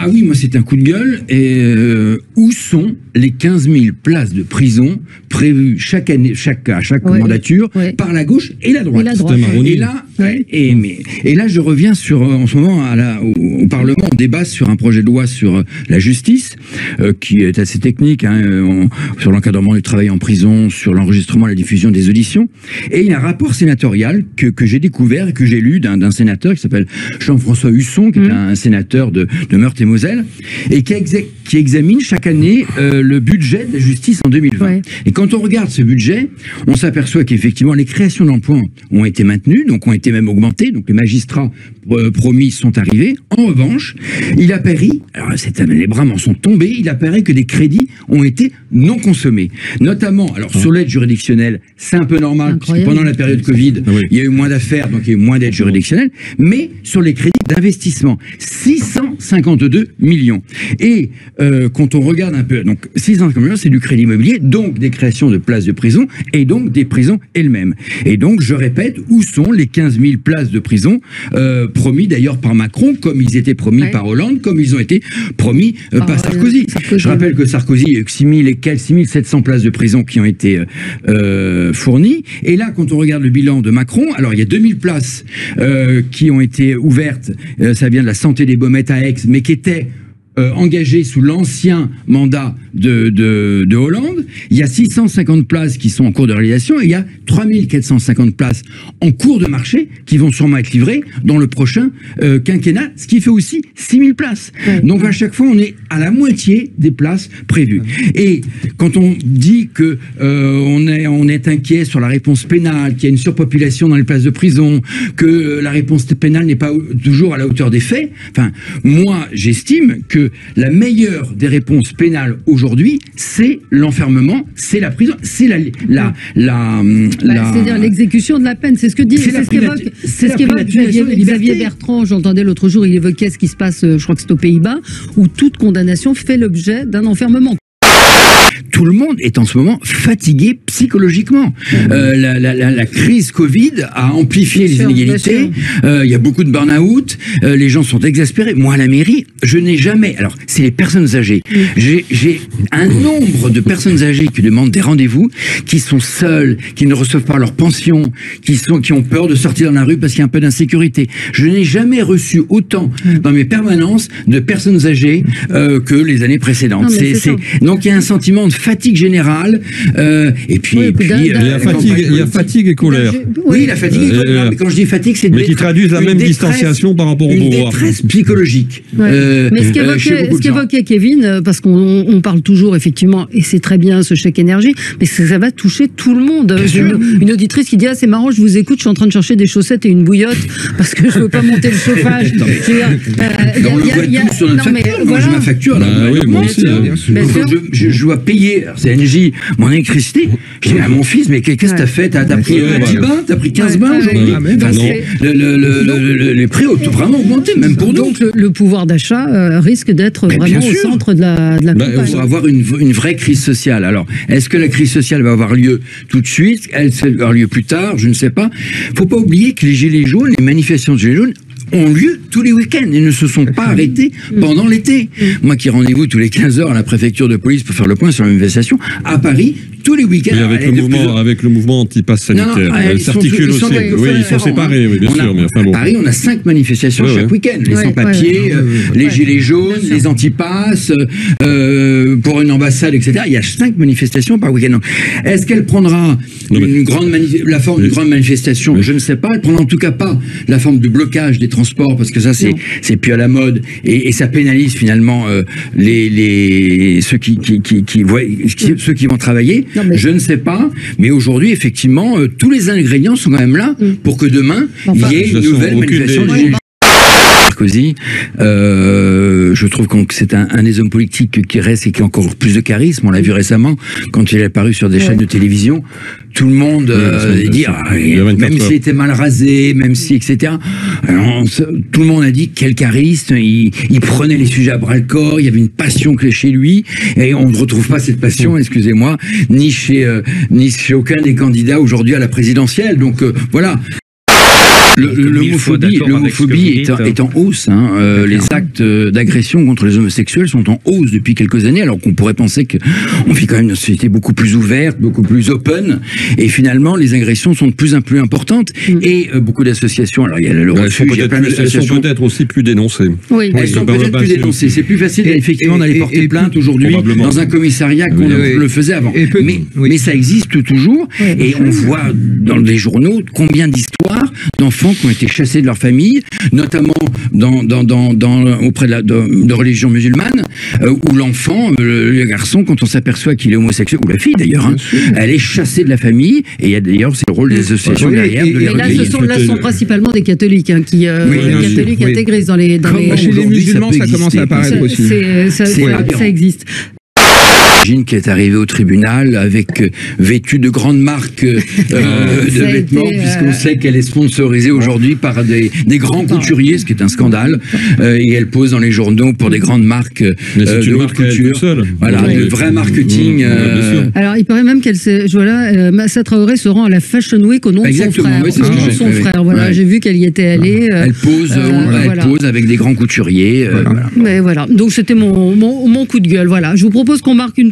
Ah oui, moi c'est un coup de gueule. Et où sont les 15 000 places de prison prévues chaque année, à chaque mandature, par la gauche et la droite. Et là, je reviens sur, en ce moment, au Parlement, on débat sur un projet de loi sur la justice, qui est assez technique, sur l'encadrement du travail en prison, sur l'enregistrement et la diffusion des auditions. Et il y a un rapport sénatorial que j'ai découvert et que j'ai lu d'un sénateur qui s'appelle Jean-François Husson, qui est un sénateur de Meurthe-et-Moselle, et qui examine chaque année le budget de la justice en 2020. Ouais. Et quand on regarde ce budget, on s'aperçoit qu'effectivement les créations d'emplois ont été maintenues, donc ont été même augmentées, donc les magistrats promis sont arrivés. En revanche, il apparaît, alors les bras m'en sont tombés, il apparaît que des crédits ont été non consommés. Notamment, alors sur l'aide juridictionnelle, c'est un peu normal, parce que pendant la période Covid, il y a eu moins d'affaires, donc il y a eu moins d'aide juridictionnelle, mais sur les crédits d'investissement, 652 millions. Et quand on regarde un peu, donc 650 millions, c'est du crédit immobilier, donc des créations de places de prison, et donc des prisons elles-mêmes. Et donc, je répète, où sont les 15 000 places de prison promis d'ailleurs par Macron, comme ils étaient promis par Hollande, comme ils ont été promis par Sarkozy. Je rappelle que Sarkozy, il y a eu 6 700 places de prison qui ont été fournies. Et là, quand on regarde le bilan de Macron, alors il y a 2000 places qui ont été ouvertes, ça vient de la santé des Baumettes à Aix, mais qui étaient engagés sous l'ancien mandat de Hollande. Il y a 650 places qui sont en cours de réalisation et il y a 3450 places en cours de marché qui vont sûrement être livrées dans le prochain quinquennat, ce qui fait aussi 6000 places. Donc à chaque fois, on est à la moitié des places prévues. Et quand on dit que on est inquiet sur la réponse pénale, qu'il y a une surpopulation dans les places de prison, que la réponse pénale n'est pas toujours à la hauteur des faits, enfin, moi, j'estime que la meilleure des réponses pénales aujourd'hui, c'est l'enfermement, c'est la prison, c'est c'est-à-dire l'exécution de la peine. C'est ce que dit, c'est ce qu'évoque Xavier Bertrand. J'entendais l'autre jour, il évoquait ce qui se passe, je crois que c'est aux Pays-Bas, où toute condamnation fait l'objet d'un enfermement. Tout le monde est en ce moment fatigué psychologiquement. La crise Covid a amplifié les inégalités. Il y a beaucoup de burn-out. Les gens sont exaspérés. Moi, à la mairie, je n'ai jamais... Alors, c'est les personnes âgées. J'ai un nombre de personnes âgées qui demandent des rendez-vous, qui sont seules, qui ne reçoivent pas leur pension, qui ont peur de sortir dans la rue parce qu'il y a un peu d'insécurité. Je n'ai jamais reçu autant dans mes permanences de personnes âgées que les années précédentes. Donc, il y a un sentiment de fatigue générale, et puis il y a fatigue et colère. Oui, la fatigue et colère. Mais quand je dis fatigue, c'est qui traduisent la même distanciation par rapport au pouvoir. Une détresse psychologique. Mais ce qu'évoquait Kevin, parce qu'on parle toujours effectivement, et c'est très bien ce chèque énergie, mais ça va toucher tout le monde. Une auditrice qui dit c'est marrant, je vous écoute, je suis en train de chercher des chaussettes et une bouillotte parce que je veux pas monter le chauffage. On le voit tous sur notre facture. Moi, j'ai ma facture. Je dois payer, c'est NJ, mon électricité. Je dis à mon fils, mais qu'est-ce que t'as fait? T'as pris 10 bains? T'as pris 15 bains aujourd'hui? Les prix ont vraiment augmenté, même pour nous. Donc le pouvoir d'achat risque d'être vraiment au centre de la campagne. On va avoir une vraie crise sociale. Alors, est-ce que la crise sociale va avoir lieu tout de suite? Elle va avoir lieu plus tard? Je ne sais pas. Faut pas oublier que les gilets jaunes, les manifestations de gilets jaunes, ont lieu tous les week-ends et ne se sont pas arrêtés pendant l'été. Moi qui ai rendez-vous tous les 15 heures à la préfecture de police pour faire le point sur la manifestation, à Paris, tous les week-ends. Oui, avec le mouvement anti-pass sanitaire. Ils sont séparés, oui, bien sûr. À Paris, on a 5 manifestations chaque week-end. Les sans-papiers, les gilets jaunes, les anti-pass, pour une ambassade, etc. Il y a 5 manifestations par week-end. Est-ce qu'elle prendra la forme d'une grande manifestation? Je ne sais pas. Elle prendra en tout cas pas la forme de blocage des transports, parce que ça, c'est plus à la mode, et ça pénalise finalement ceux qui vont travailler. Je ne sais pas, mais aujourd'hui, effectivement, tous les ingrédients sont quand même là pour que demain, il y ait une nouvelle manifestation de gilets jaunes. Sarkozy, je trouve que c'est un des hommes politiques qui reste et qui a encore plus de charisme. On l'a vu récemment quand il est apparu sur des chaînes de télévision. Tout le monde dit, même s'il était mal rasé, même si, etc. Alors, tout le monde a dit quel charisme, il prenait les sujets à bras-le-corps, il y avait une passion chez lui, et on ne retrouve pas cette passion, excusez-moi, ni chez aucun des candidats aujourd'hui à la présidentielle. Donc voilà. L'homophobie est en hausse. Les actes d'agression contre les homosexuels sont en hausse depuis quelques années, alors qu'on pourrait penser qu'on vit quand même une société beaucoup plus ouverte, beaucoup plus open, et finalement les agressions sont de plus en plus importantes. Et beaucoup d'associations, alors il y a le refuge, il y a plein d'associations. Elles sont peut-être aussi plus dénoncées. Oui. Elles sont peut-être plus dénoncées. C'est plus facile effectivement d'aller porter plainte aujourd'hui dans un commissariat qu'on le faisait avant. Mais ça existe toujours, et on voit dans les journaux combien d'histoires d'enfants qui ont été chassés de leur famille, notamment auprès de religions musulmanes, où l'enfant, le garçon, quand on s'aperçoit qu'il est homosexuel, ou la fille d'ailleurs, elle est chassée de la famille, et d'ailleurs c'est le rôle des associations derrière de les recueillir. Là, ce sont principalement des catholiques catholiques intégristes dans les... Chez les musulmans, ça commence à apparaître aussi. Ça existe. Qui est arrivée au tribunal avec vêtue de grandes marques de vêtements, puisqu'on sait qu'elle est sponsorisée aujourd'hui par des grands couturiers, ce qui est un scandale, et elle pose dans les journaux pour des grandes marques de haute couture. Voilà, de vrai marketing. Alors, il paraît même Massa Traoré se rend à la Fashion Week au nom de son frère. Son frère, voilà, j'ai vu qu'elle y était allée. Elle pose avec des grands couturiers. Mais voilà, donc c'était mon coup de gueule. Voilà, je vous propose qu'on marque une